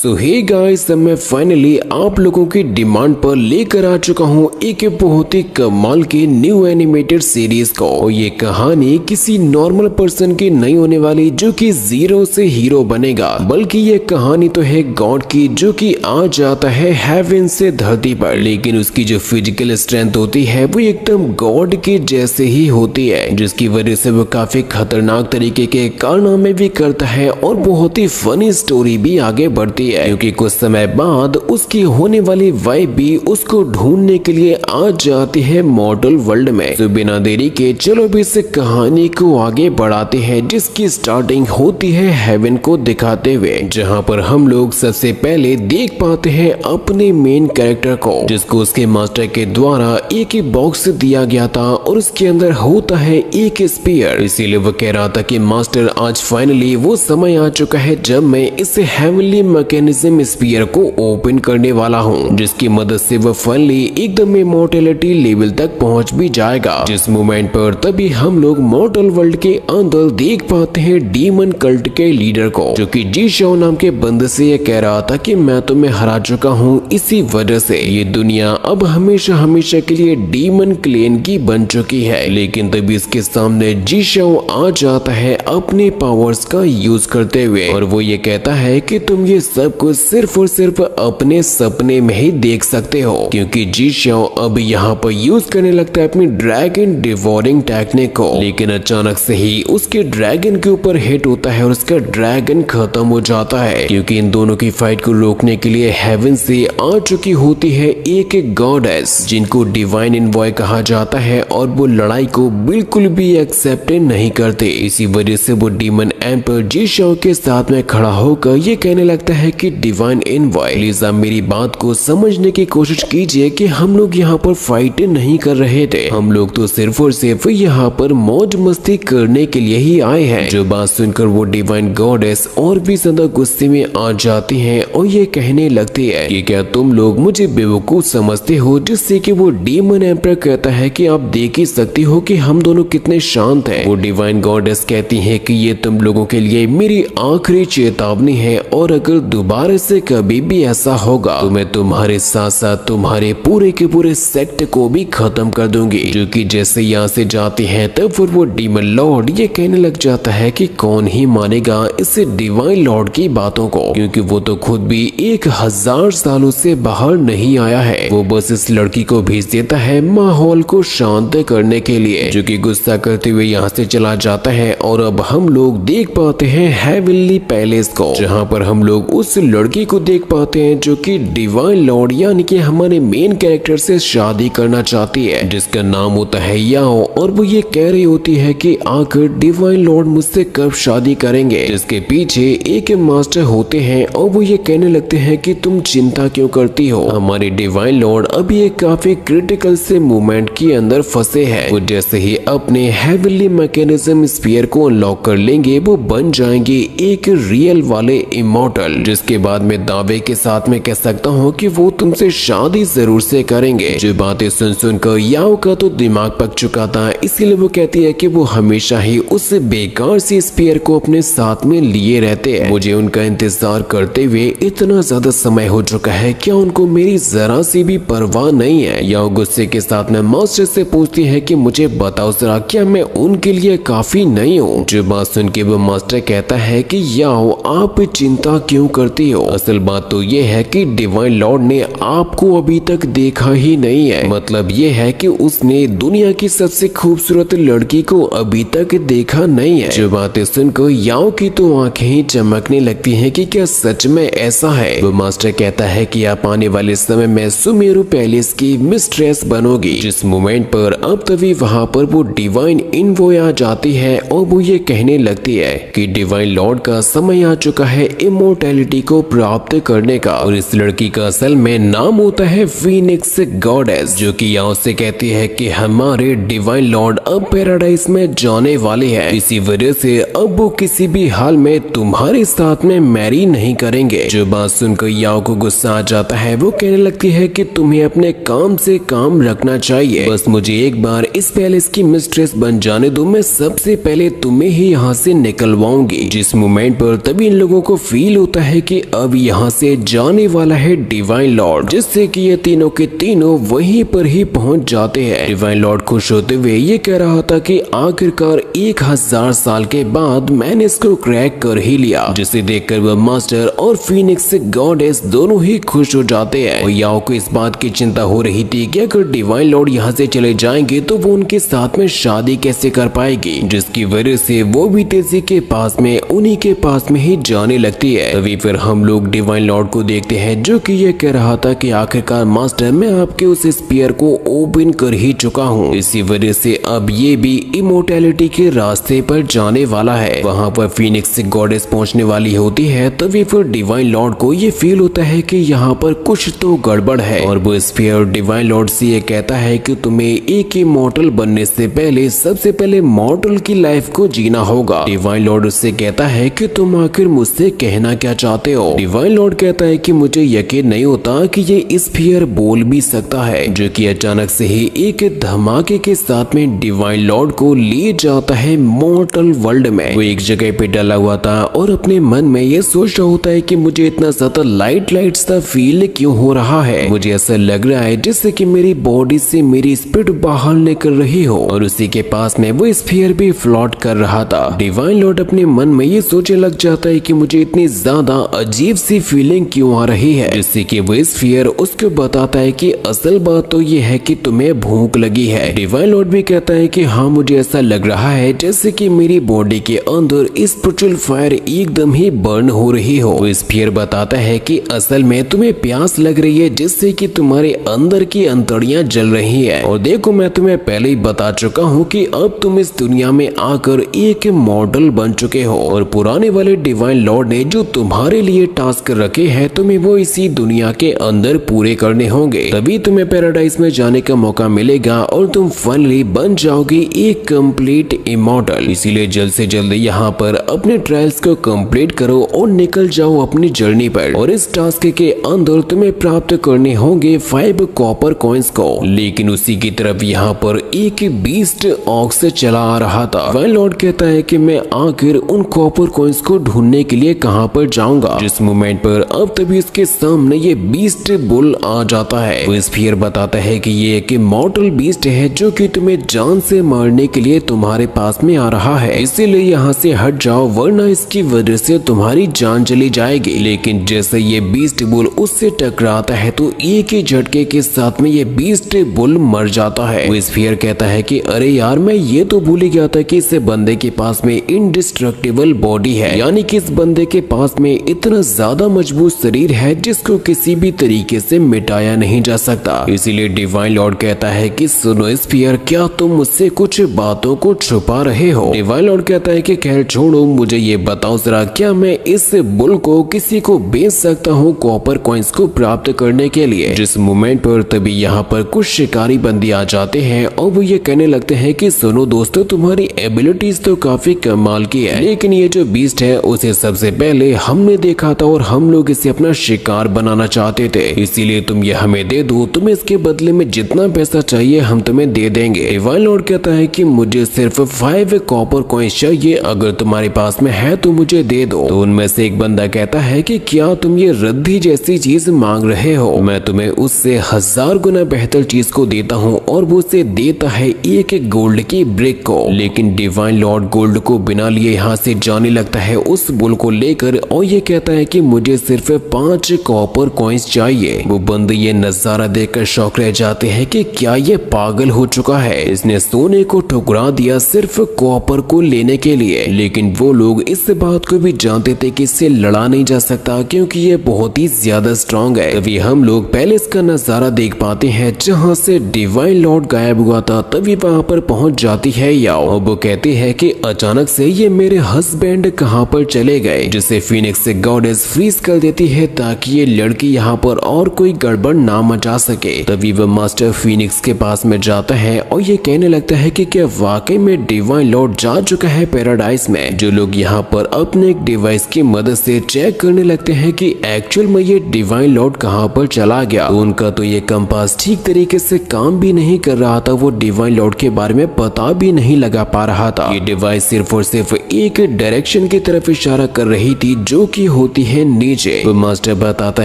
सो hey guys, मैं finally आप लोगों की डिमांड पर लेकर आ चुका हूँ एक बहुत ही कमाल की न्यू एनिमेटेड सीरीज को। ये कहानी किसी नॉर्मल पर्सन की नहीं होने वाली जो कि जीरो से हीरो बनेगा, बल्कि ये कहानी तो है गॉड की जो कि आ जाता है हेवन से धरती पर, लेकिन उसकी जो फिजिकल स्ट्रेंथ होती है वो एकदम गॉड के जैसे ही होती है, जिसकी वजह से वो काफी खतरनाक तरीके के कारनामे भी करता है और बहुत ही फनी स्टोरी भी आगे बढ़ती है, क्योंकि कुछ समय बाद उसकी होने वाली वाइफ भी उसको ढूंढने के लिए आ जाती है मॉडल वर्ल्ड में। तो बिना देरी के चलो भी इस कहानी को आगे बढ़ाते हैं, जिसकी स्टार्टिंग होती है हेवन को दिखाते हुए, जहां पर हम लोग सबसे पहले देख पाते हैं अपने मेन कैरेक्टर को, जिसको उसके मास्टर के द्वारा एक बॉक्स दिया गया था और उसके अंदर होता है एक स्पीयर। इसीलिए वो कह रहा था कि मास्टर आज फाइनली वो समय आ चुका है जब मैं इस हेवनली मैकेनिज्म स्पीयर को ओपन करने वाला हूँ, जिसकी मदद से वो फाइनली एकदम इमॉर्टैलिटी लेवल तक पहुँच भी जाएगा। जिस मोमेंट पर तभी हम लोग मॉर्टल वर्ल्ड के अंदर देख पाते हैं डीमन कल्ट के लीडर को, जो कि जी शाओ नाम के बंदे से ये कह रहा था कि मैं तुम्हें हरा चुका हूँ, इसी वजह से ये दुनिया अब हमेशा हमेशा के लिए डीमन क्लेन की बन चुकी है। लेकिन तभी इसके सामने जी शाओ आ जाता है अपने पावर्स का यूज करते हुए, और वो ये कहता है कि तुम ये सब कुछ सिर्फ और सिर्फ अपने सपने में ही देख सकते हो, क्योंकि जी शाओ अब यहाँ पर यूज करने लगता है अपनी ड्रैगन डिवोरिंग टेक्निक को। लेकिन अचानक से ही उसके ड्रैगन के ऊपर हिट होता है और उसका ड्रैगन खत्म हो जाता है, क्योंकि इन दोनों की फाइट को रोकने के लिए हेवन से आ चुकी होती है एक गॉडेस, जिनको डिवाइन इनवॉय कहा जाता है, और वो लड़ाई को बिल्कुल भी एक्सेप्ट नहीं करते। इसी वजह से वो डीमन एम्पर जी शाओ के साथ में खड़ा होकर ये कहने लगता है कि डिवाइन इनवॉय, प्लीज आप मेरी बात को समझने की कोशिश कीजिए कि हम लोग यहाँ पर फाइट नहीं कर रहे थे, हम लोग तो सिर्फ और सिर्फ यहाँ पर मौज मस्ती करने के लिए ही आए हैं। जो बात सुनकर वो डिवाइन गॉडेस और भी ज्यादा गुस्से में आ जाती हैं और ये कहने लगती है कि क्या तुम लोग मुझे बेवकूफ समझते हो, जिससे कि वो डीमन एम्पर कहता है कि आप देख ही सकती हो कि हम दोनों कितने शांत हैं। वो डिवाइन गॉडेस कहती है कि ये तुम लोगों के लिए मेरी आखिरी चेतावनी है, और अगर दोबारा से कभी भी ऐसा होगा तो मैं तुम्हारे साथ साथ तुम्हारे पूरे के पूरे सेक्ट को भी खत्म कर दूंगी। जो कि जैसे यहाँ से जाती है तब फिर वो डीमन लॉर्ड ये कहने लग जाता है कि कौन ही मानेगा इस डिवाइन लॉर्ड की बातों को, क्योंकि वो तो खुद भी 1000 सालों से बाहर नहीं आया है। वो बस इस लड़की को भेज देता है माहौल को शांत करने के लिए, जो कि गुस्सा करते हुए यहाँ से चला जाता है। और अब हम लोग देख पाते हैं हेवनली पैलेस को, जहाँ पर हम लोग उस लड़की को देख पाते हैं जो कि डिवाइन लॉर्ड यानी कि हमारे मेन कैरेक्टर से शादी करना चाहती है, जिसका नाम होता है याओ। और वो ये कह रही होती है कि आखिर डिवाइन लॉर्ड मुझसे कब शादी करेंगे, जिसके पीछे एक मास्टर होते हैं और वो ये कहने लगते हैं कि तुम चिंता क्यों करती हो, हमारे डिवाइन लॉर्ड अभी एक काफी क्रिटिकल से मूवमेंट के अंदर फंसे हैं। वो जैसे ही अपने हेवनली मैकेनिज्म स्फीयर को अनलॉक कर लेंगे वो बन जाएंगे एक रियल वाले इमॉर्टल, जिसके बाद में दावे के साथ में कह सकता हूँ कि वो तुमसे शादी जरूर से करेंगे। जो बातें सुन सुनकर याओ का तो दिमाग पक चुका था, इसीलिए वो कहती है कि वो हमेशा ही उस बेकार सी स्पीयर को अपने साथ में लिए रहते हैं। मुझे उनका इंतजार करते हुए इतना ज्यादा समय हो चुका है, क्या उनको मेरी जरा सी भी परवाह नहीं है। याओ गुस्से के साथ में मास्टर से पूछती है कि मुझे बताओ जरा, क्या मैं उनके लिए काफी नहीं हूँ। जो बात सुन के वो मास्टर कहता है कि याओ आप चिंता क्यों करती हो, असल बात तो ये है कि डिवाइन लॉर्ड ने आपको अभी तक देखा ही नहीं है, मतलब ये है कि उसने दुनिया की सबसे खूबसूरत लड़की को अभी तक देखा नहीं है। जो बातें सुनकर याओ की तो आंखें ही चमकने लगती हैं कि क्या सच में ऐसा है। वो मास्टर कहता है कि आप आने वाले समय में सुमेरु पैलेस की मिस्ट्रेस बनोगी। जिस मोमेंट पर अब तभी वहाँ पर वो डिवाइन इनवॉय आ जाती है और वो ये कहने लगती है कि डिवाइन लॉर्ड का समय आ चुका है इमोर्टैलिटी को प्राप्त करने का, और इस लड़की का असल में नाम होता है फीनिक्स गॉडेस, जो कि याओ से कहती है कि हमारे डिवाइन लॉर्ड अब पैराडाइज में जाने वाले हैं, इसी वजह से अब वो किसी भी हाल में तुम्हारे साथ में मैरी नहीं करेंगे। जो बात सुनकर याओ को गुस्सा आ जाता है, वो कहने लगती है कि तुम्हें अपने काम से काम रखना चाहिए, बस मुझे एक बार इस पैलेस की मिस्ट्रेस बन जाने दो, मैं सबसे पहले तुम्हें ही यहाँ से निकलवाऊंगी। जिस मोमेंट पर तभी इन लोगों को फील होता है कि अब यहाँ से जाने वाला है डिवाइन लॉर्ड, जिससे कि ये तीनों के तीनों वहीं पर ही पहुंच जाते हैं। डिवाइन लॉर्ड खुश होते हुए ये कह रहा था कि आखिरकार 1000 साल के बाद मैंने इसको क्रैक कर ही लिया, जिसे देखकर वह मास्टर और फीनिक्स गॉडेस दोनों ही खुश हो जाते हैं। और याओ को इस बात की चिंता हो रही थी कि अगर डिवाइन लॉर्ड यहाँ से चले जाएंगे तो वो उनके साथ में शादी कैसे कर पाएगी, जिसकी वजह से वो भी तेजी के पास में उन्हीं के पास में ही जाने लगती है। तभी फिर हम लोग डिवाइन लॉर्ड को देखते हैं, जो कि ये कह रहा था कि आखिरकार मास्टर मैं आपके उस स्पीयर को ओपन कर ही चुका हूँ, इसी वजह से अब ये भी इमोर्टैलिटी के रास्ते पर जाने वाला है। वहाँ पर फीनिक्स गॉडेस पहुँचने वाली होती है। तभी फिर डिवाइन लॉर्ड को ये फील होता है कि यहाँ पर कुछ तो गड़बड़ है, और वो स्फीयर डिवाइन लॉर्ड से ये कहता है कि तुम्हें एक इमॉर्टल बनने से पहले सबसे पहले मॉर्टल की लाइफ को जीना होगा। डिवाइन लॉर्ड उससे कहता है कि तुम आखिर मुझसे कहना क्या चाहते हो। डिवाइन लॉर्ड कहता है कि मुझे यकीन नहीं होता कि ये स्फीयर बोल भी सकता है, जो कि अचानक से ही एक धमाके के साथ में डिवाइन लॉर्ड को ले जाता है मॉर्टल वर्ल्ड में। वो एक जगह पे डला हुआ था और अपने मन में ये सोच रहा होता है कि मुझे इतना ज्यादा लाइट सा फील क्यों हो रहा है। मुझे ऐसा लग रहा है जैसे कि मेरी बॉडी से मेरी स्पिरिट बाहर निकल रही हो, और उसी के पास में वो स्फीयर भी फ्लोट कर रहा था। डिवाइन लॉर्ड अपने मन में ये सोचने लग जाता है कि मुझे इतनी ज्यादा अजीब सी फीलिंग क्यों आ रही है, जिससे कि वो स्फीयर उसको बताता है कि असल बात तो ये है कि तुम्हें भूख लगी है। डिवाइन लॉर्ड भी कहता है कि हाँ मुझे ऐसा लग रहा है जैसे कि मेरी बॉडी के अंदर स्पिरिचुअल फायर एकदम ही बर्न हो रही हो। वो स्फीयर बताता है कि असल में तुम्हें प्यास लग रही है, जिससे कि तुम्हारे अंदर की अंतड़ियां जल रही है। और देखो मैं तुम्हें पहले ही बता चुका हूँ कि अब तुम इस दुनिया में आकर एक मॉडल बन चुके हो, और पुराने वाले डिवाइन लॉर्ड ने जो तुम्हारे लिए टास्क रखे हैं तुम्हें वो इसी दुनिया के अंदर पूरे करने होंगे, तभी तुम्हें पैराडाइज में जाने का मौका मिलेगा और तुम फाइनली बन जाओगे एक कंप्लीट इमॉर्टल। इसीलिए जल्द से जल्द यहाँ पर अपने ट्रायल्स को कंप्लीट करो और निकल जाओ अपनी जर्नी पर। और इस टास्क के अंदर तुम्हें प्राप्त करने होंगे 5 कॉपर कॉइन्स को। लेकिन उसी की तरफ यहाँ पर एक बीस्ट ऑक्स चला आ रहा था। डिवाइन लॉर्ड कहता है कि मैं आखिर उन कॉपर कॉइन्स को ढूंढने के लिए कहाँ पर जाऊंगा, जिस मोमेंट पर अब तभी इसके सामने ये बीस्ट बुल आ जाता है। वो स्फीयर बताता है कि ये एक मॉर्टल बीस्ट है जो कि तुम्हें जान से मारने के लिए तुम्हारे पास में आ रहा है, इसीलिए यहाँ से हट जाओ वरना इसकी वजह से तुम्हारी जान चली जाएगी। लेकिन जैसे ये बीस्ट बुल उससे टकराता है तो एक ही झटके के साथ में ये बीस्ट बुल मर जाता है। वो स्फीयर कहता है कि अरे यार मैं ये तो भूल ही गया था कि इस बंदे के पास में इंडिस्ट्रक्टिबल बॉडी है, यानी कि इस बंदे के पास में इतना ज्यादा मजबूत शरीर है जिसको किसी भी तरीके से मिटाया नहीं जा सकता। इसीलिए डिवाइन लॉर्ड कहता है कि सुनो स्फीयर, क्या तुम मुझसे कुछ बातों को छुपा रहे हो। डिवाइन लॉर्ड कहता है कि खैर छोड़ो, मुझे ये बताओ जरा, क्या मैं इस बुल को किसी को बेच सकता हूँ कॉपर कॉइन्स को प्राप्त करने के लिए। जिस मोमेंट पर तभी यहाँ पर कुछ शिकारी बंदी आ जाते हैं और वो ये कहने लगते हैं कि सुनो दोस्तों, तुम्हारी एबिलिटीज तो काफी कमाल की है, लेकिन ये जो बीस्ट है उसे सबसे पहले हमने देखा था और हम लोग इसे अपना शिकार बनाना चाहते थे, इसीलिए तुम ये हमें दे दो, तुम्हें इसके बदले में जितना पैसा चाहिए हम तुम्हें दे देंगे। डिवाइन लॉर्ड कहता है कि मुझे सिर्फ 5 कॉपर कॉइन्स चाहिए, अगर तुम्हारे पास में है तो मुझे दे दो। तो उनमें से एक बंदा कहता है कि क्या तुम ये रद्दी जैसी चीज मांग रहे हो, मैं तुम्हें उससे 1000 गुना बेहतर चीज को देता हूँ। और वो उसे देता है एक गोल्ड की ब्रिक को। लेकिन डिवाइन लॉर्ड गोल्ड को बिना लिए यहाँ से जाने लगता है उस बुल को लेकर, और ये कहता है कि मुझे सिर्फ 5 कॉपर कॉइन्स चाहिए। वो बंदे ये नजारा देखकर शौक रह जाते हैं कि क्या ये पागल हो चुका है, इसने सोने को ठुकरा दिया सिर्फ कॉपर को लेने के लिए। लेकिन वो लोग इस बात को भी जानते थे कि इससे लड़ा नहीं जा सकता क्योंकि ये बहुत ही ज्यादा स्ट्रॉन्ग है। तभी हम लोग पहले इसका नजारा देख पाते हैं जहाँ से डिवाइन लॉर्ड गायब हुआ था। तभी वहाँ पर पहुँच जाती है याओ, और वो कहती है कि अचानक से ये मेरे हस्बैंड कहाँ पर चले गए, जिसे फीनिक्स गॉडेस फ्रीज कर देती है ताकि ये लड़की यहाँ पर और कोई गड़बड़ ना मचा सके। तभी वह मास्टर फीनिक्स के पास में जाता है और ये कहने लगता है कि क्या वाकई में डिवाइन लॉर्ड जा चुका है पैराडाइज में। जो लोग यहाँ पर अपने एक डिवाइस की मदद से चेक करने लगते हैं कि एक्चुअल में ये डिवाइन लॉर्ड कहाँ पर चला गया, तो उनका तो ये कंपास ठीक तरीके से काम भी नहीं कर रहा था, वो डिवाइन लॉर्ड के बारे में पता भी नहीं लगा पा रहा था। ये डिवाइस सिर्फ और सिर्फ एक डायरेक्शन की तरफ इशारा कर रही थी जो कि होती है नीचे। वो मास्टर बताता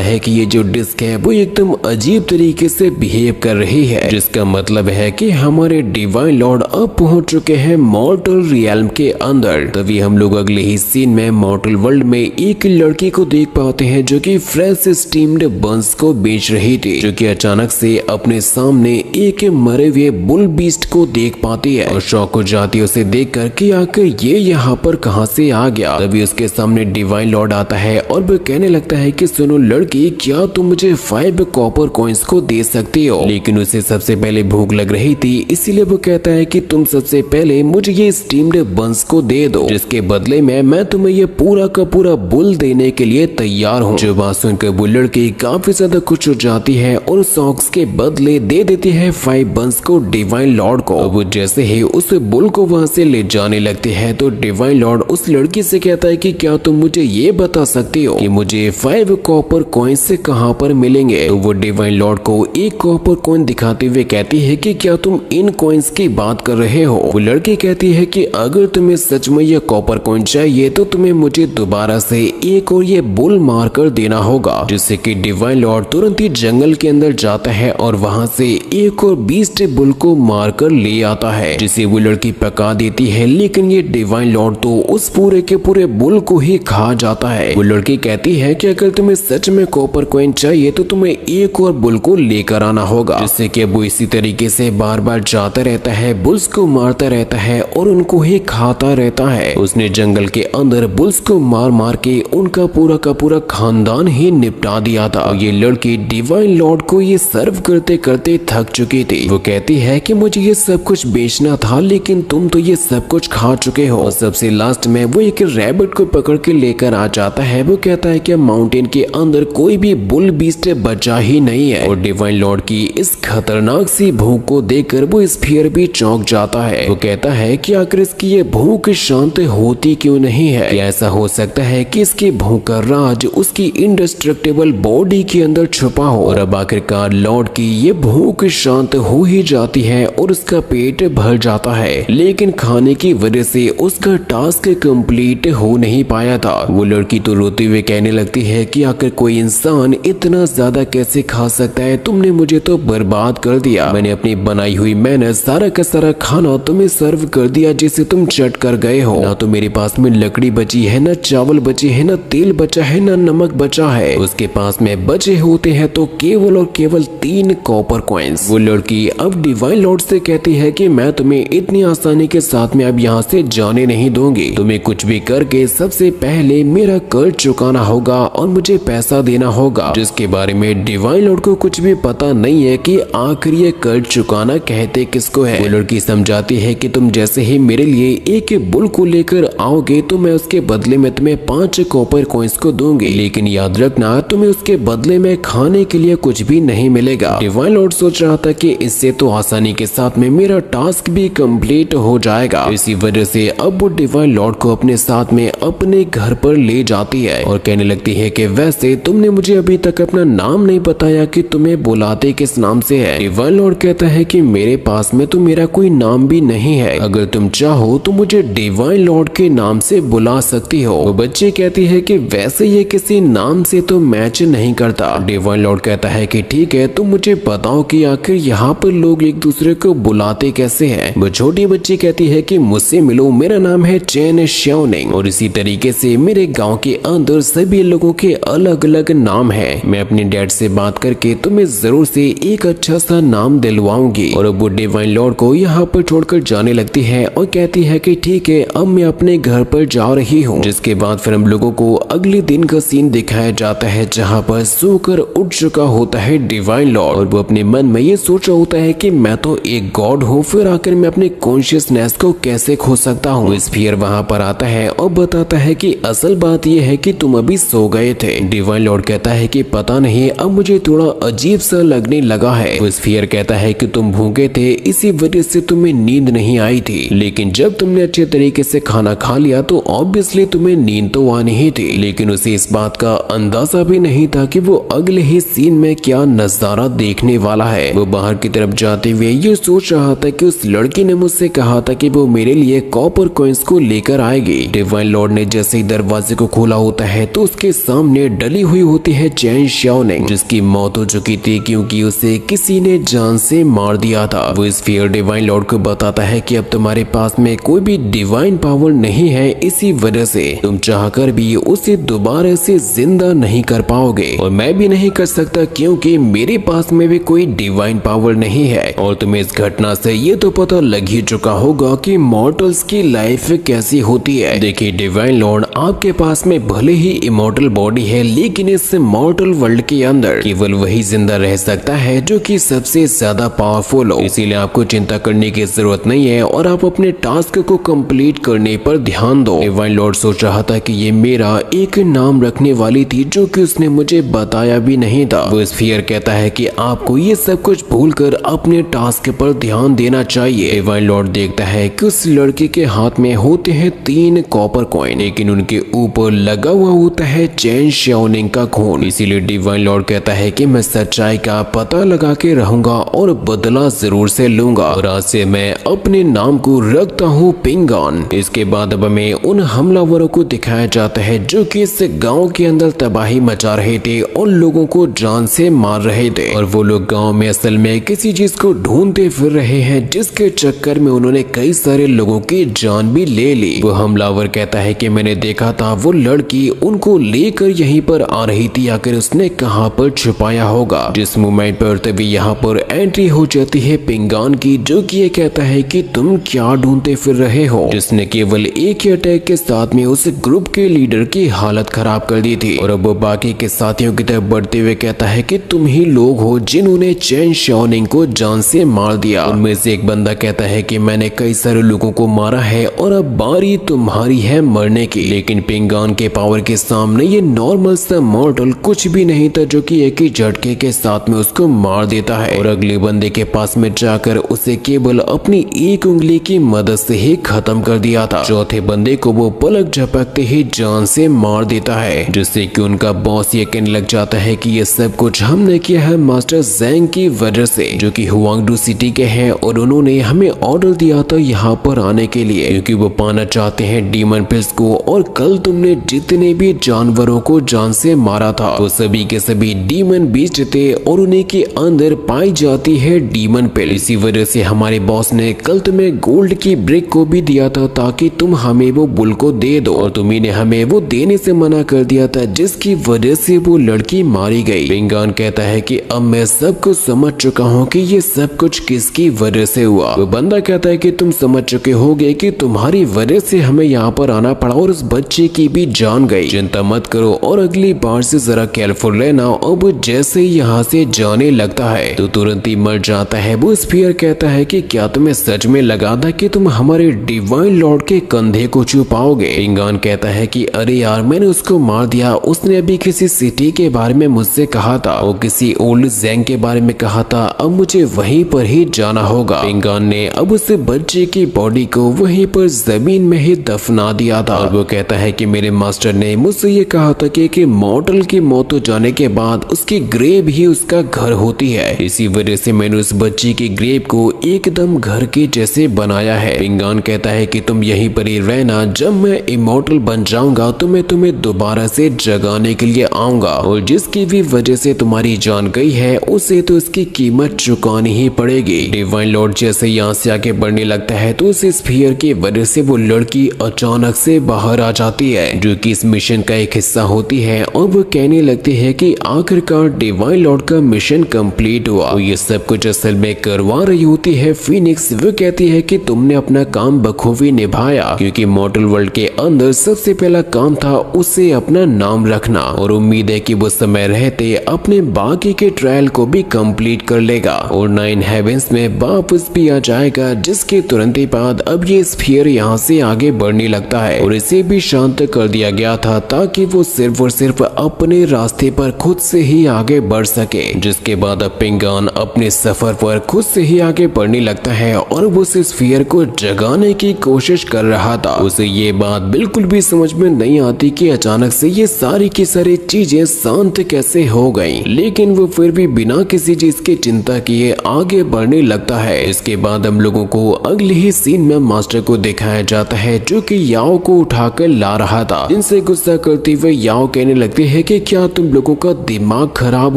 है कि ये जो डिस्क है वो एकदम अजीब तरीके से बिहेव कर रही है, जिसका मतलब है कि हमारे डिवाइन लॉर्ड अब पहुंच चुके हैं मॉर्टल रियल्म के अंदर। तभी हम लोग अगले ही सीन में मॉर्टल वर्ल्ड में एक लड़की को देख पाते हैं जो कि फ्रेश स्टीम्ड बंस को बेच रही थी, जो कि अचानक से अपने सामने एक मरे हुए बुल बीस्ट को देख पाती है और शॉक हो जाती है उसे देखकर कि आखिर ये यहाँ पर कहाँ से आ गया। तभी उसके सामने डिवाइन लॉर्ड आता है और वो कहने लगता है कि सुनो लड़की, क्या तुम मुझे 5 कॉपर कॉइन्स को दे सकती हो? लेकिन उसे सबसे पहले भूख लग रही थी, इसीलिए वो कहता है कि तुम सबसे पहले मुझे ये स्टीम्ड बंस को दे दो, जिसके बदले में मैं तुम्हें ये पूरा का पूरा बुल देने के लिए तैयार हूँ। जो बात सुनकर वो लड़की काफी ज्यादा खुश हो जाती है और सॉक्स के बदले दे देती है 5 बंस को डिवाइन लॉर्ड को। वो जैसे ही उस बुल को वहां से ले जाने लगती है तो डिवाइन लॉर्ड उस लड़की से कहता है कि क्या तुम मुझे ये बता सकती हो कि मुझे 5 कॉपर कॉइन से कहाँ पर मिलेंगे? तो वो डिवाइन लॉर्ड को एक कॉपर कॉइन दिखाते हुए कहती है कि क्या तुम इन कॉइन्स की बात कर रहे हो? वो लड़की कहती है कि अगर तुम्हें सच में ये कॉपर कॉइन चाहिए तो तुम्हें मुझे दोबारा से एक और ये बुल मार कर देना होगा, जिससे कि डिवाइन लॉर्ड तुरंत ही जंगल के अंदर जाता है और वहां से एक और बीस्ट बुल को मार कर ले आता है, जिसे वो लड़की पका देती है। लेकिन ये डिवाइन लॉर्ड तो उस पूरे के पूरे बुल को ही खा जाता है। वो लड़की कहती है कि अगर तुम्हें सच में कॉपर कॉइन चाहिए तो तुम्हें एक और बुल को लेकर आना होगा, जिससे कि वो इसी तरीके से बार बार जाता रहता है, बुल्स को मारता रहता है और उनको ही खाता रहता है। उसने जंगल के अंदर बुल्स को मार मार के उनका पूरा का पूरा खानदान ही निपटा दिया था। ये लड़की डिवाइन लॉर्ड को ये सर्व करते करते थक चुकी थी। वो कहती है कि मुझे ये सब कुछ बेचना था, लेकिन तुम तो ये सब कुछ खा चुके हो। और सबसे लास्ट में वो एक रैबिट को पकड़ के लेकर आ जाता है। वो कहता है कि माउंटेन के अंदर कोई भी बुल बीस्ट बचा ही नहीं है। और डिवाइन लॉर्ड की इस खतरनाक सी भूख को देखकर वो स्फीयर भी चौंक जाता है। वो कहता है कि आखिर इसकी ये भूख शांत होती क्यों नहीं है? क्या ऐसा हो सकता है कि इसकी भूख का राज उसकी इंडेस्ट्रक्टिबल बॉडी के अंदर छुपा हो? और अब आखिरकार लॉर्ड की ये भूख शांत हो ही जाती है और उसका पेट भर जाता है, लेकिन खाने की वजह से उसका टास्क कंप्लीट हो नहीं पाया था। वो लड़की तो रोते हुए कहने लगती है कि आखिर कोई इंसान इतना ज्यादा कैसे खा सकता है? तुमने मुझे तो बर्बाद कर दिया। मैंने अपनी बनाई हुई मेहनत सारा का सारा खाना तुम्हें सर्व कर दिया जिसे तुम चट कर गए हो। ना तो मेरे पास में लकड़ी बची है, ना चावल बची है, ना तेल बचा है, ना नमक बचा है। उसके पास में बचे होते हैं तो केवल और केवल 3 कॉपर कॉइन्स। वो लड़की अब डिवाइन लॉर्ड से कहती है कि मैं तुम्हें इतनी आसानी के साथ में अब यहाँ से जाने नहीं दूंगी। तुम्हें कुछ भी करके सबसे पहले मेरा कर्ज चुकाना होगा और मुझे पैसा देना होगा, जिसके बारे में डिवाइन लॉर्ड को कुछ भी पता नहीं है कि आखिर ये कर्ज चुकाना कहते किसको है। वो लड़की समझाती है कि तुम जैसे ही मेरे लिए एक बुल को लेकर आओगे तो मैं उसके बदले में तुम्हें 5 कॉपर कॉइन्स को दूंगी, लेकिन याद रखना तुम्हें उसके बदले में खाने के लिए कुछ भी नहीं मिलेगा। डिवाइन लॉर्ड सोच रहा था कि इससे तो आसानी के साथ में मेरा टास्क भी कंप्लीट हो जाएगा। इसी वजह से अब वो डिवाइन लॉर्ड को अपने साथ में अपने घर पर ले जाती है और कहने लगती है कि वैसे तुमने मुझे अभी तक अपना नाम नहीं बताया कि तुम्हें बुलाते किस नाम से है। डिवाइन लॉर्ड कहता है कि मेरे पास में तो मेरा कोई नाम भी नहीं है, अगर तुम चाहो तो मुझे डिवाइन लॉर्ड के नाम से बुला सकती हो। वो बच्ची कहती है कि वैसे ये किसी नाम से तो मैच नहीं करता। डिवाइन लॉर्ड कहता है कि ठीक है, तुम मुझे बताओ कि आखिर यहाँ पर लोग एक दूसरे को बुलाते कैसे हैं। वो छोटी बच्ची कहती है कि मुझसे मिलो, मेरा नाम है चैन श्याओनिंग और इसी तरीके से मेरे गांव के अंदर सभी लोगों के अलग अलग नाम हैं। मैं अपने डैड से बात करके तुम्हें जरूर से एक अच्छा सा नाम दिलवाऊंगी। और वो डिवाइन लॉर्ड को यहाँ पर छोड़कर जाने लगती है और कहती है कि ठीक है, अब मैं अपने घर पर जा रही हूँ। जिसके बाद फिर हम लोगों को अगले दिन का सीन दिखाया जाता है जहाँ पर सोकर उठ चुका होता है डिवाइन लॉर्ड और वो अपने मन में ये सोच रहा होता है कि मैं तो एक गॉड हूँ, फिर आकर मैं अपने कॉन्शियसनेस को कैसे खो सकता हूँ। स्फीयर वहाँ पर आता है और बताता है कि असल बात यह है कि तुम अभी सो गए थे। डिवाइन लॉर्ड कहता है कि पता नहीं, अब मुझे थोड़ा अजीब सा लगने लगा है। वो स्फीयर कहता है कि तुम भूखे थे, इसी वजह से तुम्हें नींद नहीं आई थी, लेकिन जब तुमने अच्छे तरीके से खाना खा लिया तो ऑब्वियसली तुम्हें नींद तो आनी ही थी। लेकिन उसे इस बात का अंदाजा भी नहीं था कि वो अगले ही सीन में क्या नजारा देखने वाला है। वो बाहर की तरफ जाते हुए ये सोच रहा था कि उस लड़की ने मुझसे कहा था कि वो मेरे लिए कॉपर कॉइन्स को लेकर आएगी। डिवाइन लॉर्ड ने जैसे ही दरवाजे को खोला निकला होता है तो उसके सामने डली हुई होती है चेन शाओनिंग, जिसकी मौत हो चुकी थी क्योंकि उसे किसी ने जान से मार दिया था। वो स्फीयर डिवाइन लॉर्ड को बताता है कि अब तुम्हारे पास में कोई भी डिवाइन पावर नहीं है, इसी वजह से तुम चाहकर भी उसे दोबारा से जिंदा नहीं कर पाओगे और मैं भी नहीं कर सकता क्योंकि मेरे पास में भी कोई डिवाइन पावर नहीं है। और तुम्हें इस घटना से ये तो पता लग ही चुका होगा कि मॉर्टल्स की लाइफ कैसी होती है। देखिए डिवाइन लॉर्ड, आपके पास में भले ही इमॉर्टल बॉडी है लेकिन इस मॉर्टल वर्ल्ड के अंदर केवल वही जिंदा रह सकता है जो कि सबसे ज्यादा पावरफुल हो, इसीलिए आपको चिंता करने की जरूरत नहीं है और आप अपने टास्क को कंप्लीट करने पर ध्यान दो। डिवाइन लॉर्ड सोच रहा था कि ये मेरा एक नाम रखने वाली थी जो कि उसने मुझे बताया भी नहीं था। वो स्फीयर कहता है कि आपको ये सब कुछ भूलकर अपने टास्क पर ध्यान देना चाहिए। डिवाइन लॉर्ड देखता है कि उस लड़के के हाथ में होते हैं 3 कॉपर कॉइन, लेकिन उनके ऊपर लगा हुआ होता है चेन शाओनिंग का खून। इसीलिए डिवाइन लॉर्ड कहता है कि मैं सच्चाई का पता लगा के रहूंगा और बदला जरूर से लूंगा और आज से मैं अपने नाम को रखता हूँ पिंगान। इसके बाद अब हमें उन हमलावरों को दिखाया जाता है जो कि इस गांव के अंदर तबाही मचा रहे थे और लोगों को जान से मार रहे थे। और वो लोग गांव में असल में किसी चीज को ढूंढते फिर रहे हैं जिसके चक्कर में उन्होंने कई सारे लोगों की जान भी ले ली। वो हमलावर कहता है कि मैंने देखा था वो लड़की उनको लेकर यहीं पर आ रही थी, आखिर उसने कहां पर छुपाया होगा। जिस मोमेंट पर तभी यहाँ पर एंट्री हो जाती है पिंगान की, जो कि ये कहता है कि तुम क्या ढूंढते फिर रहे हो, जिसने केवल एक ही अटैक के साथ में उस ग्रुप के लीडर की हालत खराब कर दी थी। और अब वो बाकी के साथियों की तरफ बढ़ते हुए कहता है कि तुम ही लोग हो जिन्होंने चेन शाओनिंग को जान से मार दिया। उनमें से एक बंदा कहता है कि मैंने कई सारे लोगों को मारा है और अब बारी तुम्हारी है मरने की। लेकिन पिंगान के पावर के सामने ये नॉर्मल सा मॉर्टल कुछ भी नहीं था जो कि एक ही झटके के साथ में उसको मार देता है और अगले बंदे के पास में जाकर उसे केवल अपनी एक उंगली की मदद से ही खत्म कर दिया था। चौथे बंदे को वो पलक झपकते ही जान से मार देता है, जिससे कि उनका बॉस ये कहने लग जाता है कि ये सब कुछ हमने किया है मास्टर ज़ैंग की वजह से, जो कि हुआंगडू सिटी के हैं और उन्होंने हमें ऑर्डर दिया था यहाँ पर आने के लिए क्योंकि वो पाना चाहते हैं डीमन पिल्स को। और कल तुमने जितने भी जानवरों को जान से मारा था वो सभी के सभी डीमन बीस्ट थे और उन्हीं के अंदर पाई जाती है डीमन पिल। इसी वजह से हमारे बॉस ने कल तुम्हें गोल्ड की ब्रिक को भी दिया था ताकि तुम हमें वो बुल को दे दो और तुम्ही ने हमें वो देने से मना कर दिया था, जिसकी वजह से वो लड़की मारी गई। पिंगान कहता है कि अब मैं सब कुछ समझ चुका हूँ कि ये सब कुछ किसकी वजह से हुआ। वो बंदा कहता है कि तुम समझ चुके होगे कि तुम्हारी वजह से हमें यहाँ पर आना पड़ा और उस बच्चे की भी जान गई। चिंता मत करो और अगली बार से जरा केयरफुल रहना। अब जैसे ही यहाँ से जाने लगता है तो तुरंत ही मर जाता है। वो स्फीयर कहता है कि क्या तुम्हें सच में लगा था कि तुम हमारे डिवाइन लॉर्ड के कंधे को छुपाओगे। पिंगान कहता है कि अरे यार मैंने उसको मार दिया, उसने अभी किसी सिटी के बारे में मुझसे कहा था, वो किसी ओल्ड ज़ैंग के बारे में कहा था, अब मुझे वहीं पर ही जाना होगा। पिंगान ने अब उस बच्चे की बॉडी को वहीं पर जमीन में ही दफना दिया था। और वो कहता है कि मेरे मास्टर ने मुझसे ये कहा था कि मॉर्टल की मौत हो जाने के बाद उसकी ग्रेव ही उसका घर होती है, इसी वजह से मैंने उस बच्ची की ग्रेव को एकदम घर के जैसे बनाया है। पिंगान कहता है कि तुम यहीं पर ही रहना, जब मैं इमॉर्टल बन जाऊंगा तो मैं तुम्हें दोबारा से जगाने के लिए आऊंगा और जिसकी भी वजह से तुम्हारी जान गई है उसे तो इसकी कीमत चुकानी ही पड़ेगी। डिवाइन लॉर्ड जैसे यहाँ से आगे बढ़ने लगता है तो उस स्फीयर की वजह से वो लड़की अचानक से बाहर आ जाती है जो कि इस मिशन का एक हिस्सा होती है और वो कहने लगती है कि आखिरकार डिवाइन लॉर्ड का मिशन कंप्लीट हुआ। वो ये सब कुछ असल में करवा रही होती है फीनिक्स। वो कहती है कि तुमने अपना काम बखूबी निभाया क्योंकि मॉर्टल वर्ल्ड के अंदर सबसे पहला काम था उसे अपना नाम रखना और उम्मीद है कि वो समय रहते अपने बाकी के ट्रायल को भी कंप्लीट कर लेगा और 9 हेवेंस में वापस भी आ जाएगा, जिसके तुरंत ही बाद अब ये स्फीयर यहाँ से आगे बढ़ने लगता है और इसे भी शांत कर दिया गया था ताकि वो सिर्फ और सिर्फ अपने रास्ते पर खुद से ही आगे बढ़ सके। जिसके बाद अब पिंगान अपने सफर पर खुद से ही आगे बढ़ने लगता है और वो उस स्फीयर को जगाने की कोशिश कर रहा था। उसे ये बात बिल्कुल भी समझ में नहीं आती कि अचानक से ये सारी की सारी चीजें शांत कैसे हो गईं, लेकिन वो फिर भी बिना किसी चीज की चिंता किए आगे बढ़ने लगता है। इसके बाद हम लोगों को अगले ही सीन में मास्टर को दिखाया जाता है जो कि याओ को उठाकर ला रहा था। इन से गुस्सा करते हुए याओ कहने लगते हैं कि क्या तुम लोगों का दिमाग खराब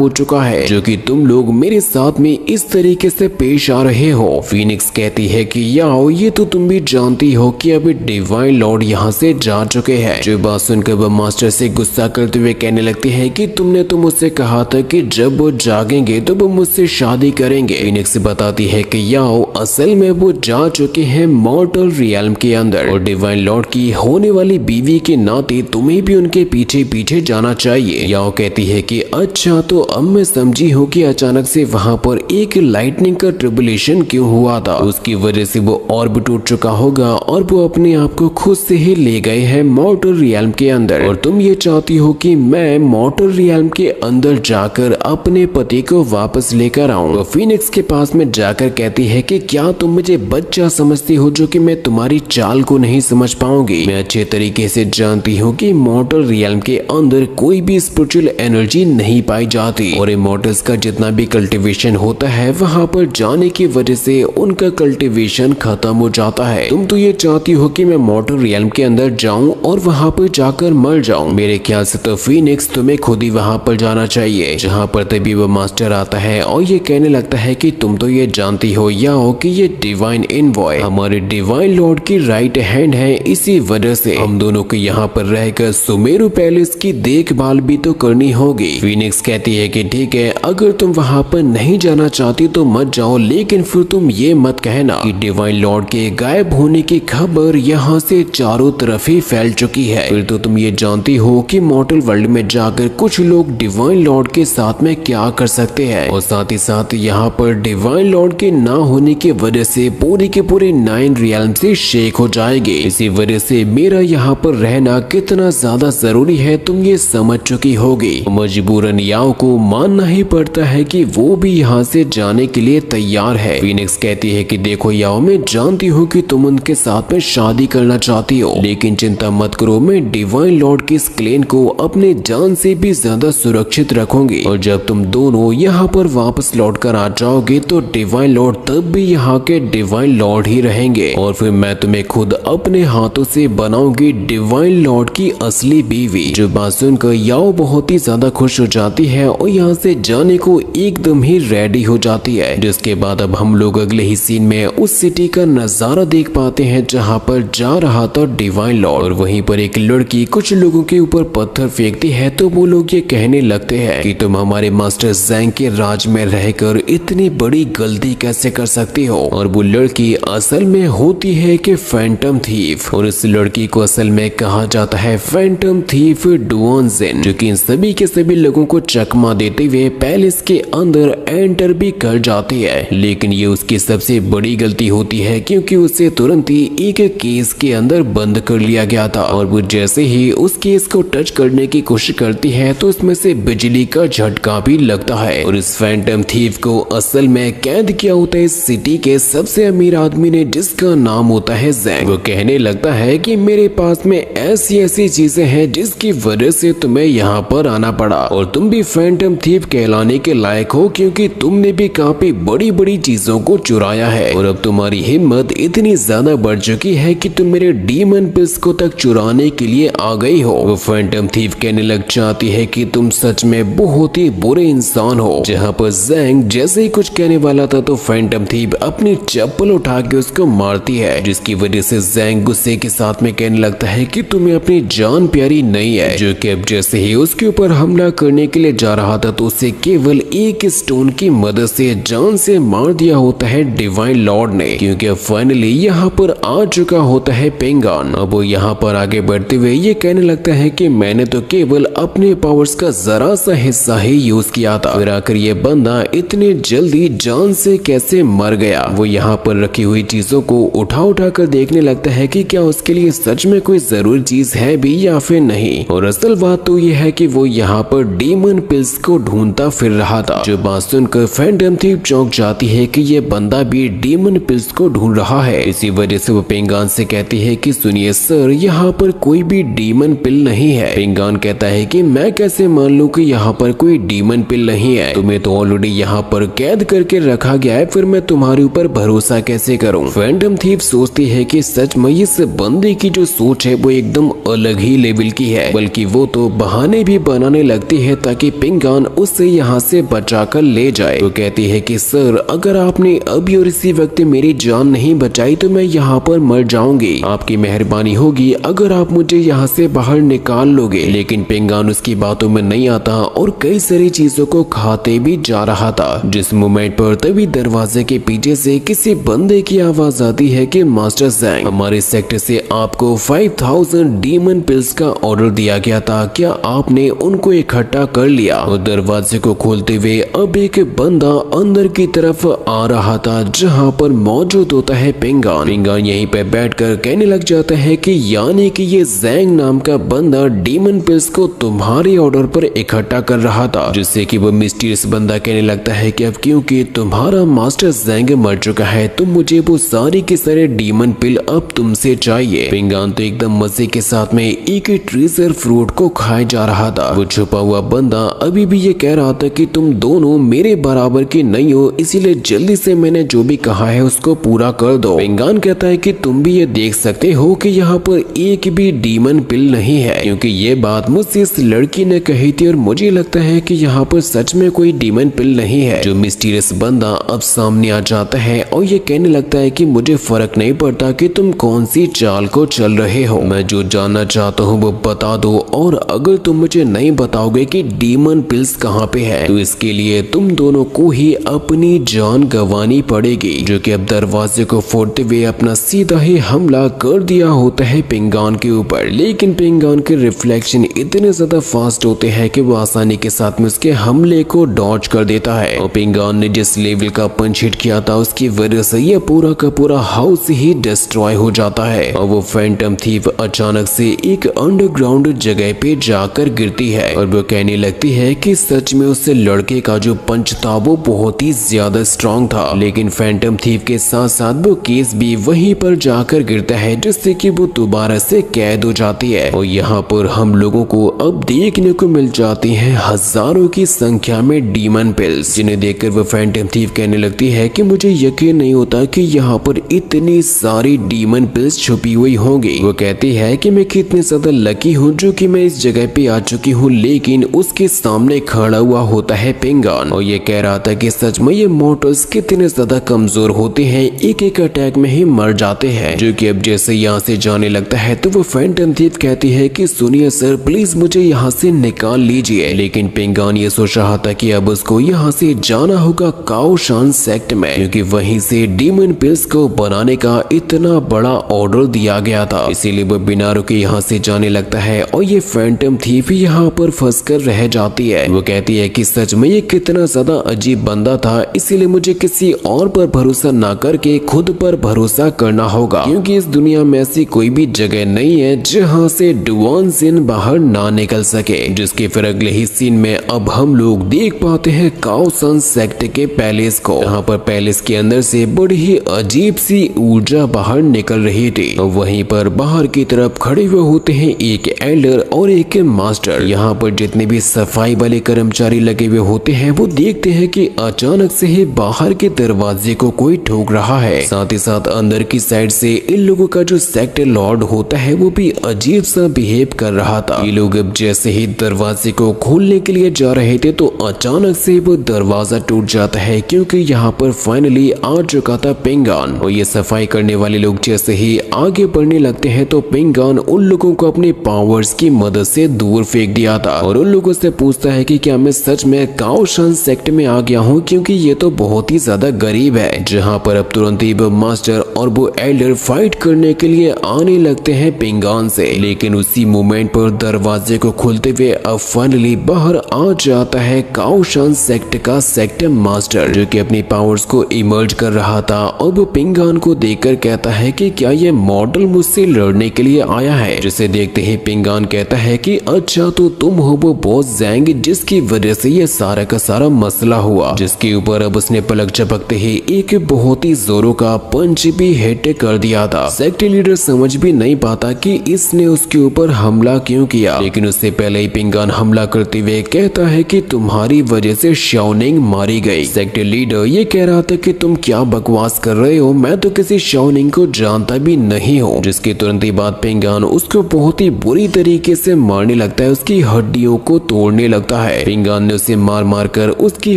हो चुका है जो कि तुम लोग मेरे साथ में इस तरीके से पेश आ रहे हो। फीनिक्स कहती है कि याओ ये तो तुम भी जानती हो कि अभी डिवाइन लॉर्ड यहाँ से जा चुके हैं। जो बात सुनकर वह मास्टर से गुस्सा करते हुए कहने लगती है कि तुमने तो मुझसे कहा था कि जब वो जागेंगे तो वो मुझसे शादी करेंगे। फीनिक्स बताती है कि याओ असल में वो जा चुके हैं मॉर्टल रियल्म के अंदर और डिवाइन लॉर्ड की होने वाली बीवी के नाते तुम्हें भी उनके पीछे पीछे जाना चाहिए। याओ कहती है कि अच्छा तो अब मैं समझी हूँ कि अचानक से वहाँ पर एक लाइटनिंग का ट्रिबुलेशन क्यों हुआ था, उसकी वजह से वो और भी टूट चुका होगा और वो अपने आप को खुद से ही ले गए हैं मॉर्टल रियल्म के अंदर और तुम ये चाहती हो कि मैं मॉर्टल रियल्म के अंदर जाकर अपने पति को वापस लेकर आऊं। वो फीनिक्स के पास में जाकर कहती है कि क्या तुम मुझे बच्चा समझती हो जो कि मैं तुम्हारी चाल को नहीं समझ पाऊंगी। मैं अच्छे तरीके से जानती हूँ कि मॉर्टल रियल्म के अंदर कोई भी स्पिरिचुअल एनर्जी नहीं पाई जाती और इमॉर्टल्स का जितना भी कल्टीवेशन होता है वहाँ पर जाने की वजह से उनका कल्टीवेशन खत्म हो जाता है। तुम तो ये चाहती हो कि मैं मॉर्टल रियल्म के अंदर जाऊं और वहाँ पर जाकर मर जाऊं। मेरे ख्याल से तो फीनिक्स तुम्हें खुद ही वहाँ पर जाना चाहिए। जहाँ पर तभी वो मास्टर आता है और ये कहने लगता है कि तुम तो ये जानती हो याओ कि ये डिवाइन इनवॉय हमारे डिवाइन लॉर्ड की राइट हैंड है, इसी वजह से हम दोनों को यहाँ पर रहकर सुमेरु पैलेस की देखभाल भी तो करनी होगी। फीनिक्स कहती है कि ठीक है अगर तुम वहाँ पर नहीं जाना चाहती तो मत जाओ, लेकिन फिर तुम ये मत कहना कि डिवाइन लॉर्ड के गायब होने की खबर यहाँ से चारों तरफ ही फैल चुकी है। फिर तो तुम ये जानती हो कि मॉर्टल वर्ल्ड में जाकर कुछ लोग डिवाइन लॉर्ड के साथ में क्या कर सकते हैं और साथ ही साथ यहाँ पर डिवाइन लॉर्ड के ना होने की वजह से पूरी के पूरे 9 रियल्म से शेक हो जाएंगे। इसी वजह से मेरा यहाँ पर रहना कितना ज्यादा जरूरी है तुम ये समझ चुकी होगी। मजबूरन याओ को मानना ही पड़ता है कि वो भी यहाँ से जाने के लिए तैयार है। फीनिक्स कहती है कि देखो याओ मैं जानती हूँ कि तुम उनके साथ में शादी करना चाहती हो, लेकिन चिंता मत करो, मैं डिवाइन लॉर्ड की इस क्लेन को अपने जान से भी ज्यादा सुरक्षित रखूंगी और जब तुम दोनों यहाँ पर वापस लौट कर आ जाओगे तो डिवाइन लॉर्ड तब भी यहाँ के डिवाइन लॉर्ड ही रहेंगे और फिर मैं तुम्हें खुद अपने हाथों से बनाऊंगी डिवाइन लॉर्ड की असली बीवी। जो बात सुनकर याओ बहुत ही ज्यादा खुश हो जाती है और यहाँ से जाने को एकदम ही रेडी हो जाती है। जिसके बाद अब हम लोग अगले ही सीन में उस सिटी का नजारा देख पाते हैं जहाँ पर जा रहा था डिवाइन लॉर्ड और वहीं पर एक लड़की कुछ लोगों के ऊपर पत्थर फेंकती है तो वो लोग ये कहने लगते हैं कि तुम हमारे मास्टर ज़ैंग के राज में रहकर इतनी बड़ी गलती कैसे कर सकती हो। और वो लड़की असल में होती है कि फैंटम थीफ और इस लड़की को असल में कहा जाता है फैंटम थीफ डुओनजिन, जो कि इन सभी के सभी लोगों को चकमा देते हुए पैलेस के अंदर एंटर भी कर जाती है। लेकिन ये उसकी सबसे बड़ी गलती होती है क्योंकि उसे तुरंत ही एक केस के अंदर बंद कर लिया गया था और वो जैसे ही उस केस को टच करने की कोशिश करती है तो उसमें से बिजली का झटका भी लगता है और इस फैंटम थीफ को असल में कैद किया होता है इस सिटी के सबसे अमीर आदमी ने जिसका नाम होता है ज़ैंग। वो कहने लगता है कि मेरे पास में ऐसी ऐसी चीजें हैं जिसकी वजह से तुम्हें यहाँ पर आना पड़ा और तुम भी फैंटम थीफ कहलाने के लायक हो क्योंकि तुमने भी काफी बड़ी बड़ी चीजों को चुराया है और अब तुम्हारी हिम्मत इतनी ज्यादा बढ़ चुकी है कि तुम मेरे डीमन पिल्स को तक चुराने के लिए आ गई हो। वो फैंटम थीफ कहने लग जाती है कि तुम सच में बहुत ही बुरे इंसान हो। जहाँ पर ज़ैंग जैसे ही कुछ कहने वाला था तो फैंटम थीफ अपनी चप्पल उठा के उसको मारती है, जिसकी वजह से ज़ैंग गुस्से के साथ में कहने लगता है कि तुम्हें अपनी जान प्यारी नहीं है। जो कि अब जैसे ही उसके ऊपर हमला करने के लिए जा रहा था तो उसे केवल एक स्टोन की मदद से जान से मार दिया होता है डिवाइन लॉर्ड ने, क्योंकि अब फाइनली यहाँ पर आ चुका होता है पेंगान। अब वो यहाँ पर आगे बढ़ते हुए ये कहने लगता है कि मैंने तो केवल अपने पावर्स का जरा सा हिस्सा ही यूज किया था, फिर आकर ये बंदा इतने जल्दी जान से कैसे मर गया। वो यहाँ पर रखी हुई चीजों को उठा उठा कर देखने लगता है कि क्या उसके लिए सच में कोई जरूरी चीज है भी या फिर नहीं। और असल बात तो ये है कि वो यहाँ पर डीमन पिल्स को ढूंढता फिर रहा था। जो बात सुनकर फैंटम थीफ चौंक जाती है कि ये बंदा भी डीमन पिल्स को ढूंढ रहा है। इसी वजह से वो पेंगान से कहती है कि सुनिए सर, यहाँ पर कोई भी डीमन पिल नहीं है। पेंगान कहता है कि मैं कैसे मान लूं कि यहाँ पर कोई डीमन पिल नहीं है, तुम्हें तो ऑलरेडी यहाँ पर कैद करके रखा गया है, फिर मैं तुम्हारे ऊपर भरोसा कैसे करूं। फैंटम थीफ सोचती है कि सच में इस बंदे की जो सोच है वो एकदम अलग ही लेवल की है, बल्कि वो तो बहाने भी बनाने लगती है ताकि पिंगान उससे यहाँ से बचाकर ले जाए। वो कहती है कि सर, अगर आपने अभी और इसी वक्त मेरी जान नहीं बचाई तो मैं यहाँ पर मर जाऊंगी। आपकी मेहरबानी होगी अगर आप मुझे यहाँ से बाहर निकाल लोगे। लेकिन पिंगान उसकी बातों में नहीं आता और कई सारी चीजों को खाते भी जा रहा था। जिस मोमेंट पर तभी दरवाजे के पीछे से किसी बंदे की आवाज आती है कि मास्टर ज़ैंग, हमारे सेक्टर से आपको 5000 डीमन पिल्स का ऑर्डर दिया गया था, क्या आपने उनको इकट्ठा कर लिया? और दरवाजे को खोलते हुए अब एक बंदा अंदर की तरफ आ रहा था जहाँ पर मौजूद होता है पिंगान। पिंगान यहीं पे बैठकर कहने लग जाता है कि यानी कि ये ज़ैंग नाम का बंदा डीमन पिल्स को तुम्हारे ऑर्डर पर इकट्ठा कर रहा था। जिससे कि वो मिस्टीरियस बंदा कहने लगता है कि अब क्योंकि तुम्हारा मास्टर ज़ैंग मर चुका है तो मुझे वो सारी के सारे डीमन पिल अब तुमसे चाहिए। पिंगान तो एकदम मजे के साथ में एक ट्रेजर फ्रूट को खाए जा रहा था। वो छुपा हुआ बंदा अभी भी ये कह रहा था कि तुम दोनों मेरे बराबर के नहीं हो, इसीलिए जल्दी से मैंने जो भी कहा है उसको पूरा कर दो। पिंगान कहता है कि तुम भी ये देख सकते हो कि यहाँ पर एक भी डीमन पिल नहीं है, क्योंकि ये बात मुझसे इस लड़की ने कही थी और मुझे लगता है कि यहाँ पर सच में कोई डीमन पिल नहीं है। जो मिस्टीरियस बंदा अब सामने आ जाता है और ये कहने लगता है कि मुझे फर्क नहीं पड़ता कि तुम कौन सी चाल को चल रहे हो, मैं जो जानना चाहता हूँ वो बता दो, और अगर तुम मुझे नहीं बताओगे कि डीमन पिल्स कहाँ पे है तो इसके लिए तुम दोनों को ही अपनी जान गंवानी पड़ेगी। जो कि अब दरवाजे को फोड़ते हुए अपना सीधा ही हमला कर दिया होता है पिंगान के ऊपर। लेकिन पिंगान के रिफ्लेक्शन इतने ज्यादा फास्ट होते हैं कि वो आसानी के साथ में उसके हमले को डॉज कर देता है। और पिंगान ने जिस लेवल का पंच हिट किया था उसकी वजह से ये पूरा का पूरा हाउस ही डिस्ट्रॉय हो जाता है और वो फैंटम थीफ अचानक से एक अंडरग्राउंड जगह पे जाकर गिरती है और वो कहने लगती है कि सच में उससे लड़के का जो पंच था वो बहुत ही ज्यादा स्ट्रॉन्ग था। लेकिन फैंटम थीफ के साथ साथ वो केस भी वहीं पर जाकर गिरता है जिससे कि वो दोबारा से कैद हो जाती है। और यहाँ पर हम लोगों को अब देखने को मिल जाती है हजारों की संख्या में डीमन पिल्स, जिन्हें देखकर वो फैंटम थीफ कहने लगती है कि मुझे यकीन नहीं होता कि यहाँ पर इतनी सारी डीमन पिल्स छुपी हुई होंगी। वो कहती है कि मैं कितनी ज्यादा लकी हूँ जो कि मैं इस जगह पे आ चुकी हूँ। लेकिन उसके सामने खड़ा हुआ होता है पिंगान और ये कह रहा था कि सच में ये मोटर्स कितने ज्यादा कमजोर होते हैं, एक एक अटैक में ही मर जाते हैं। जो कि अब जैसे यहाँ से जाने लगता है तो वो फैंटम थीफ कहती है कि सुनिए सर, प्लीज मुझे यहाँ से निकाल लीजिए। लेकिन पिंगान ये सोच रहा था कि अब उसको यहाँ से जाना होगा काओशान सेक्ट में, क्योंकि वहीं से डीमन पिल्स को बनाने का इतना बड़ा ऑर्डर दिया गया था। इसीलिए वो बिना रुके यहाँ से जाने लगता है और ये फैंटम थीफ यहाँ पर फंस कर रह जाती है। वो कहती है कि सच में ये कितना ज्यादा अजीब बंदा था, इसीलिए मुझे किसी और पर भरोसा ना करके खुद पर भरोसा करना होगा, क्योंकि इस दुनिया में ऐसी कोई भी जगह नहीं है जहाँ से डुआन जिन बाहर ना निकल सके। जिसके फिर अगले ही सीन में अब हम लोग देख पाते हैं काओशान सेक्ट के पैलेस को, जहाँ पर पैलेस के अंदर से बड़ी ही अजीब सी ऊर्जा बाहर निकल रही थी। वहीं पर बाहर की तरफ खड़े हुए होते हैं एक एल्डर और एक मास्टर। यहाँ पर जितने भी सफाई वाले कर्मचारी लगे हुए होते हैं वो देखते हैं कि अचानक से ही बाहर के दरवाजे को कोई ठोक रहा है। साथ ही साथ अंदर की साइड से इन लोगों का जो सेक्टर लॉर्ड होता है वो भी अजीब सा बिहेव कर रहा था। ये लोग अब जैसे ही दरवाजे को खोलने के लिए जा रहे थे तो अचानक से वो दरवाजा टूट जाता है, क्योंकि यहाँ पर फाइनली आ चुका था पिंगान। और ये सफाई करने वाले लोग जैसे ही आगे बढ़ने लगते हैं तो पिंगान उन लोगों को अपने पावर्स की मदद से दूर फेंक दिया था और उन लोगों से पूछता है कि क्या मैं सच में काओशान सेक्ट में आ गया हूँ, क्योंकि ये तो बहुत ही ज्यादा गरीब है। जहाँ पर अब तुरंत ही वो मास्टर और वो एल्डर फाइट करने के लिए आने लगते हैं पिंगान से। लेकिन उसी मोमेंट पर दरवाजे को खोलते हुए अब फाइनली बाहर आ जाता है काओशान सेक्ट का सेक्टर मास्टर, जो कि अपनी पावर्स को इमर्ज कर रहा था। और वो पिंगान को देखकर कहता है कि क्या ये मॉडल मुझसे लड़ने के लिए आया है। जिसे देखते ही पिंगान कहता है कि अच्छा तो तुम हो वो बॉस ज़ैंग जिसकी वजह से ये सारा का सारा मसला हुआ। जिसके ऊपर अब उसने पलक झपकते ही एक बहुत ही जोरों का पंच भी हिट कर दिया था। सेक्ट लीडर समझ भी नहीं पाता कि इसने उसके ऊपर हमला क्यों किया, लेकिन उससे पहले ही पिंगान हमला करते हुए कहता है कि तुम्हारी वजह से शाओनिंग मारी गई। सेक्ट लीडर ये कह रहा था कि तुम क्या बकवास कर रहे हो, मैं तो किसी शाओनिंग को जानता भी नहीं हूँ। जिसके तुरंत ही बाद पिंगान उस उसको बहुत ही बुरी तरीके से मारने लगता है, उसकी हड्डियों को तोड़ने लगता है। पिंगान ने उसे मार मार कर उसकी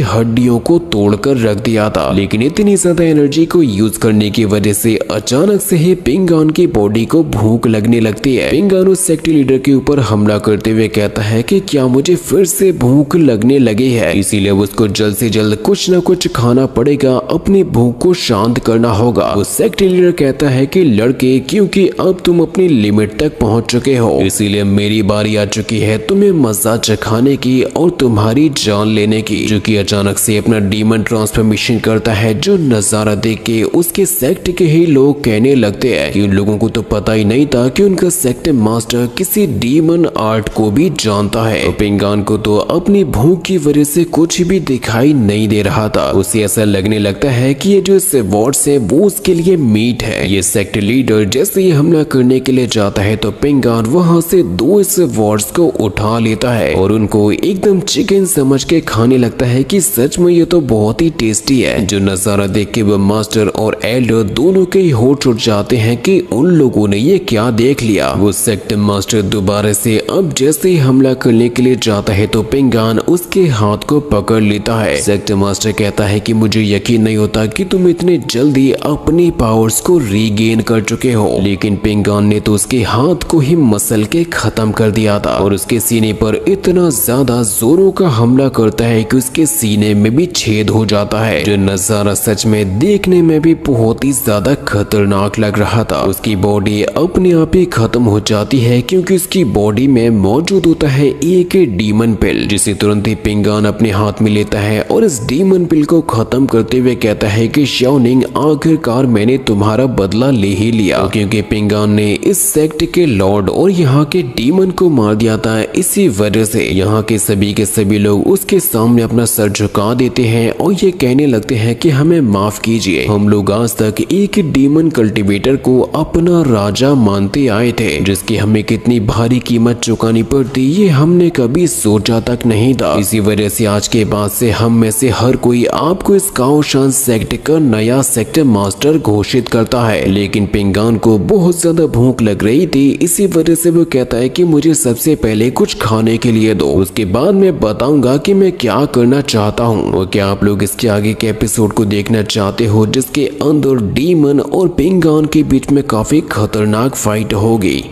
हड्डियों को तोड़कर रख दिया था, लेकिन इतनी ज्यादा एनर्जी को यूज करने की वजह से अचानक से ही पिंगान की बॉडी को भूख लगने लगती है। पिंगान उस सेक्ट लीडर के ऊपर हमला करते हुए कहता है कि क्या मुझे फिर से भूख लगने लगी है, इसीलिए उसको जल्द से जल्द कुछ न कुछ खाना पड़ेगा, अपनी भूख को शांत करना होगा। उस सेक्ट लीडर कहता है कि लड़के, क्योंकि अब तुम अपनी लिमिट तक पहुंच चुके हो, इसीलिए मेरी बारी आ चुकी है तुम्हें मजा चखाने की और तुम्हारी जान लेने की। जो कि अचानक से अपना डीमन ट्रांसफॉर्मेशन करता है, जो नजारा देख के उसके सेक्ट के ही लोग कहने लगते हैं कि उन लोगों को तो पता ही नहीं था कि उनका सेक्ट मास्टर किसी डीमन आर्ट को भी जानता है। पिंगान को तो अपनी भूख की वजह से कुछ भी दिखाई नहीं दे रहा था। उसे ऐसा लगने लगता है कि ये जो वर्ड्स है वो उसके लिए मीट है। ये सेक्ट लीडर जैसे ही हमला करने के लिए जाता है तो पिंगान वहां से 2 वर्ड्स को उठा लेता है और उनको एकदम चिकन समझ के खाने लगता है कि सच में ये तो बहुत ही टेस्टी है। जो नजारा देख के वो मास्टर और एल्डर दोनों के होठ उठ जाते हैं कि उन लोगों ने ये क्या देख लिया। वो सेक्ट मास्टर दोबारा से अब जैसे ही हमला करने के लिए जाता है तो पिंगान उसके हाथ को पकड़ लेता है। सेक्ट मास्टर कहता है कि मुझे यकीन नहीं होता कि तुम इतने जल्दी अपनी पावर्स को रीगेन कर चुके हो, लेकिन पिंगान ने तो उसके हाथ को ही मसल के खत्म कर दिया था और उसके सीने पर इतना ज्यादा जोरों का हमला करता है कि उसके सीने में भी छेद हो जाता है। जो नजारा सच में देखने में भी बहुत ही ज्यादा खतरनाक लग रहा था। उसकी बॉडी अपने आप ही खत्म हो जाती है क्योंकि उसकी बॉडी में मौजूद होता है एक डीमन पिल, जिसे तुरंत ही पिंगान अपने हाथ में लेता है और इस डीमन पिल को खत्म करते हुए कहता है कि शाओनिंग, आखिरकार मैंने तुम्हारा बदला ले ही लिया, क्योंकि पिंगान ने इस सेक्ट के लॉर्ड और यहाँ के डीमन को मार दिया था। इसी वजह से यहाँ के सभी लोग उसके सामने अपना सर झुका देते हैं और ये कहने लगते हैं कि हमें माफ कीजिए, हम लोग आज तक एक डीमन कल्टीवेटर को अपना राजा मानते आए थे, जिसकी हमें कितनी भारी कीमत चुकानी पड़ती ये हमने कभी सोचा तक नहीं था। इसी वजह से आज के बाद से हम में से हर कोई आपको इस काओशान सेक्ट का नया सेक्ट मास्टर घोषित करता है। लेकिन पिंगान को बहुत ज्यादा भूख लग रही थी, इसी वजह से वो कहता है कि मुझे सबसे पहले कुछ खाने के लिए दो, उसके बाद मैं बताऊंगा कि मैं क्या करना चाहता हूँ। और क्या आप लोग इसके आगे के एपिसोड को देखना चाहते हो जिसके अंदर डीमन और पिंगान के बीच में काफी खतरनाक फाइट होगी?